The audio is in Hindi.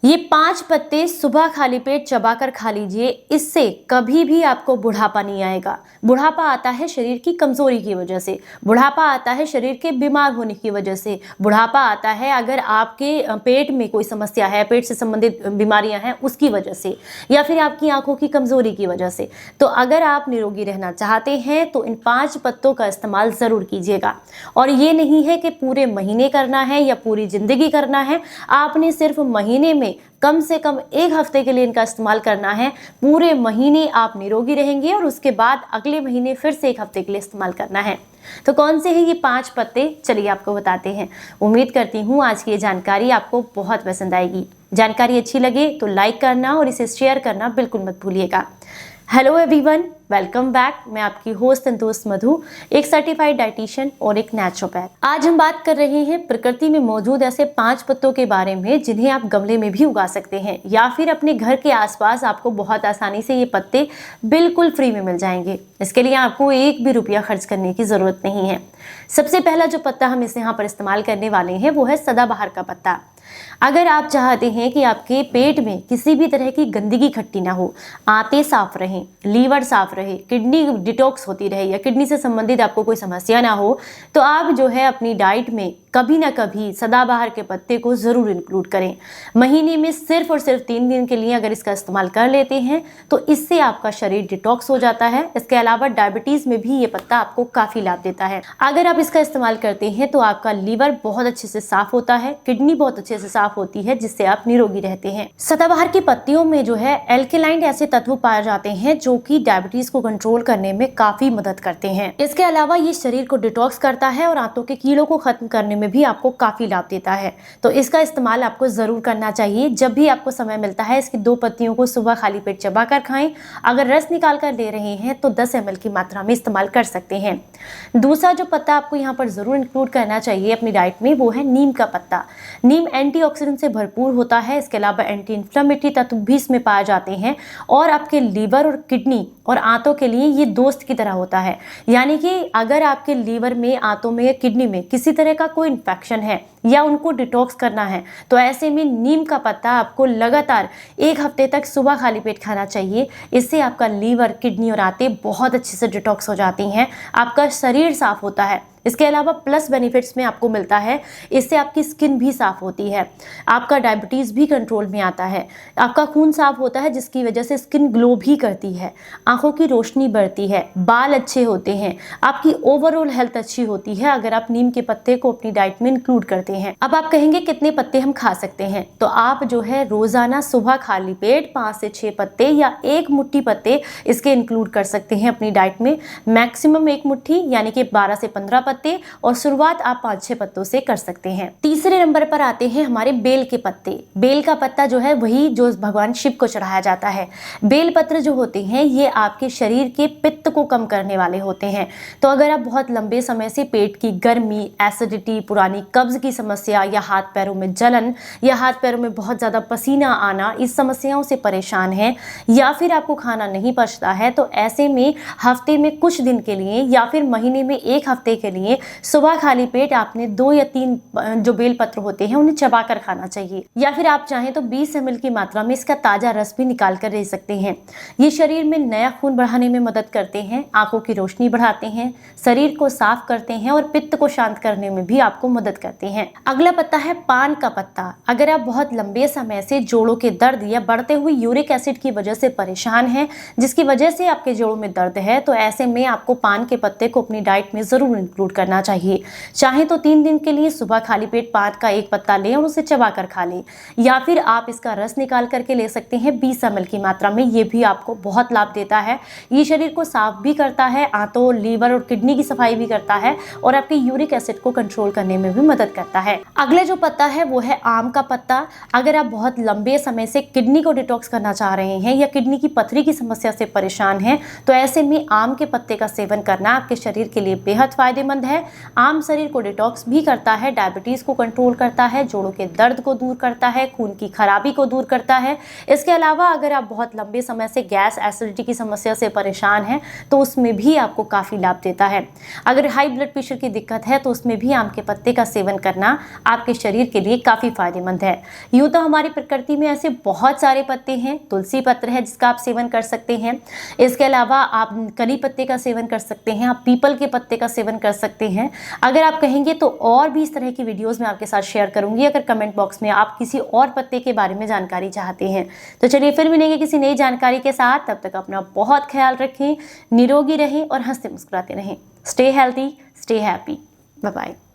ये 5 पत्ते सुबह खाली पेट चबाकर खा लीजिए। इससे कभी भी आपको बुढ़ापा नहीं आएगा। बुढ़ापा आता है शरीर की कमजोरी की वजह से, बुढ़ापा आता है शरीर के बीमार होने की वजह से, बुढ़ापा आता है अगर आपके पेट में कोई समस्या है, पेट से संबंधित बीमारियां हैं उसकी वजह से, या फिर आपकी आंखों की कमजोरी की वजह से। तो अगर आप निरोगी रहना चाहते हैं तो इन 5 पत्तों का इस्तेमाल जरूर कीजिएगा। और ये नहीं है कि पूरे महीने करना है या पूरी जिंदगी करना है, आपने सिर्फ महीने में कम से कम 1 हफ्ते के लिए इनका इस्तेमाल करना है। पूरे महीने आप निरोगी रहेंगे और उसके बाद अगले महीने फिर से 1 हफ्ते के लिए इस्तेमाल करना है। तो कौन से हैं ये 5 पत्ते, चलिए आपको बताते हैं। उम्मीद करती हूँ आज की ये जानकारी आपको बहुत पसंद आएगी। जानकारी अच्छी लगे तो लाइक करना और इसे शेयर करना बिल्कुल मत भूलिएगा। Hello everyone, welcome back. मैं आपकी होस्ट संतोष मधु, एक सर्टिफाइड डाइटिशियन और एक नेचुरोपैथ। आज हम बात कर रहे हैं प्रकृति में मौजूद ऐसे 5 पत्तों के बारे में जिन्हें आप गमले में भी उगा सकते हैं, या फिर अपने घर के आसपास आपको बहुत आसानी से ये पत्ते बिल्कुल फ्री में मिल जाएंगे। इसके लिए आपको 1 भी रुपया खर्च करने की जरूरत नहीं है। सबसे पहला जो पत्ता हम इस यहाँ पर इस्तेमाल करने वाले हैं वो है सदाबहार का पत्ता। अगर आप चाहते हैं कि आपके पेट में किसी भी तरह की गंदगी इकट्ठी ना हो, आंतें साफ रहें, लीवर साफ रहे, किडनी डिटॉक्स होती रहे या किडनी से संबंधित आपको कोई समस्या ना हो, तो आप जो है अपनी डाइट में कभी ना कभी सदाबहार के पत्ते को जरूर इंक्लूड करें। महीने में सिर्फ और सिर्फ 3 दिन के लिए अगर इसका इस्तेमाल कर लेते हैं तो इससे आपका शरीर डिटॉक्स हो जाता है। इसके अलावा डायबिटीज में भी ये पत्ता आपको काफी लाभ देता है। अगर आप इसका इस्तेमाल करते हैं तो आपका लीवर बहुत अच्छे से साफ होता है, किडनी बहुत अच्छे से साफ होती है, जिससे आप निरोगी रहते हैं। सदाबहार की पत्तियों में जो है एल्केलाइन ऐसे तत्व पाए जाते हैं जो कि डायबिटीज को कंट्रोल करने में काफी मदद करते हैं। इसके अलावा ये शरीर को डिटॉक्स करता है और आंतों के कीड़ों को खत्म करने में भी आपको काफी लाभ देता है। तो इसका इस्तेमाल आपको जरूर करना चाहिए। जब भी आपको समय मिलता है इसकी 2 पत्तियों को सुबह खाली पेट चबाकर खाएं। अगर रस निकाल कर ले रहे हैं तो 10 ml की मात्रा में इस्तेमाल कर सकते हैं। दूसरा जो पत्ता आपको यहाँ पर जरूर इंक्लूड करना चाहिए अपनी डाइट में वो है नीम का पत्ता। नीम एंटीऑक्सीडेंट से भरपूर होता है। इसके अलावा एंटी इन्फ्लेमेटरी तत्व भी इसमें पाए जाते हैं और आपके लीवर और किडनी और आंतों के लिए ये दोस्त की तरह होता है। यानी कि अगर आपके लीवर में, आंतों में या किडनी में किसी तरह का कोई इन्फेक्शन है या उनको डिटॉक्स करना है तो ऐसे में नीम का पत्ता आपको लगातार 1 हफ्ते तक सुबह खाली पेट खाना चाहिए। इससे आपका लीवर, किडनी और आंतें बहुत अच्छे से डिटॉक्स हो जाती हैं, आपका शरीर साफ होता है। इसके अलावा प्लस बेनिफिट्स में आपको मिलता है, इससे आपकी स्किन भी साफ होती है, आपका डायबिटीज भी कंट्रोल में आता है, आपका खून साफ होता है जिसकी वजह से स्किन ग्लो भी करती है, आंखों की रोशनी बढ़ती है, बाल अच्छे होते हैं, आपकी ओवरऑल हेल्थ अच्छी होती है अगर आप नीम के पत्ते को अपनी डाइट में इंक्लूड करते हैं। अब आप कहेंगे कितने पत्ते हम खा सकते हैं, तो आप जो है रोजाना सुबह खाली पेट 5 से 6 पत्ते या 1 मुट्ठी पत्ते इसके इंक्लूड कर सकते हैं अपनी डाइट में। मैक्सिमम 1 मुट्ठी यानी कि 12 से 15 पत्ते, और शुरुआत आप 5-6 पत्तों से कर सकते हैं। तीसरे नंबर पर आते हैं हमारे बेल के पत्ते। बेल का पत्ता जो है वही जो भगवान शिव को चढ़ाया जाता है। बेल पत्र जो होते हैं ये आपके शरीर के पित्त को कम करने वाले होते हैं। तो अगर आप बहुत लंबे समय से पेट की गर्मी, एसिडिटी, पुरानी कब्ज की समस्या या हाथ पैरों में जलन या हाथ पैरों में बहुत ज्यादा पसीना आना, इस समस्याओं से परेशान हैं, या फिर आपको खाना नहीं पचता है, तो ऐसे में हफ्ते में कुछ दिन के लिए या फिर महीने में 1 हफ्ते के लिए सुबह खाली पेट आपने 2 या 3 जो बेल पत्र होते हैं उन्हें चबाकर खाना चाहिए। या फिर आप चाहें तो 20 ml की मात्रा में इसका ताजा रस भी निकाल कर ले सकते हैं। ये शरीर में नया खून बढ़ाने में मदद करते हैं, आंखों की रोशनी बढ़ाते हैं, शरीर को साफ करते हैं और पित्त को शांत करने में भी आपको मदद करते हैं। अगला पत्ता है पान का पत्ता। अगर आप बहुत लंबे समय से जोड़ों के दर्द या बढ़ते हुए यूरिक एसिड की वजह से परेशान हैं, जिसकी वजह से आपके जोड़ों में दर्द है, तो ऐसे में आपको पान के पत्ते को अपनी डाइट में जरूर इंक्लूड करना चाहिए। चाहे तो 3 दिन के लिए सुबह खाली पेट पान का 1 पत्ता लें और उसे चबाकर खा लें, या फिर आप इसका रस निकाल करके ले सकते हैं 20 ml की मात्रा में। ये भी आपको बहुत लाभ देता है। ये शरीर को साफ भी करता है, आंतों, लीवर और किडनी की सफाई भी करता है और आपके यूरिक एसिड को कंट्रोल करने में भी मदद करता है। अगले जो पत्ता है वो है आम का पत्ता। अगर आप बहुत लंबे समय से किडनी को डिटॉक्स करना चाह रहे हैं या किडनी की पथरी की समस्या से परेशान हैं, तो ऐसे में आम के पत्ते का सेवन करना आपके शरीर के लिए बेहद फायदेमंद फायदेमंद है। आम शरीर को डिटॉक्स भी करता है, डायबिटीज़ को कंट्रोल करता है, जोड़ों के दर्द को दूर करता है, खून की खराबी को दूर करता है। इसके अलावा अगर आप बहुत लंबे समय से गैस एसिडिटी की समस्या से परेशान हैं तो उसमें भी आपको काफ़ी लाभ देता है। अगर हाई ब्लड प्रेशर की दिक्कत है तो उसमें भी आम के पत्ते का सेवन करना आपके शरीर के लिए काफ़ी फायदेमंद है। यूँ तो हमारी प्रकृति में ऐसे बहुत सारे पत्ते हैं। तुलसी पत्र है जिसका आप सेवन कर सकते हैं। इसके अलावा आप कली पत्ते का सेवन कर सकते हैं, आप पीपल के पत्ते का सेवन कर सकते हैं। अगर आप कहेंगे तो और भी इस तरह की वीडियोस मैं आपके साथ शेयर करूंगी, अगर कमेंट बॉक्स में आप किसी और पत्ते के बारे में जानकारी चाहते हैं तो। चलिए फिर मिलेंगे किसी नई जानकारी के साथ, तब तक अपना बहुत ख्याल रखें, निरोगी रहें और हंसते मुस्कुराते रहें। Stay healthy, stay happy, bye bye.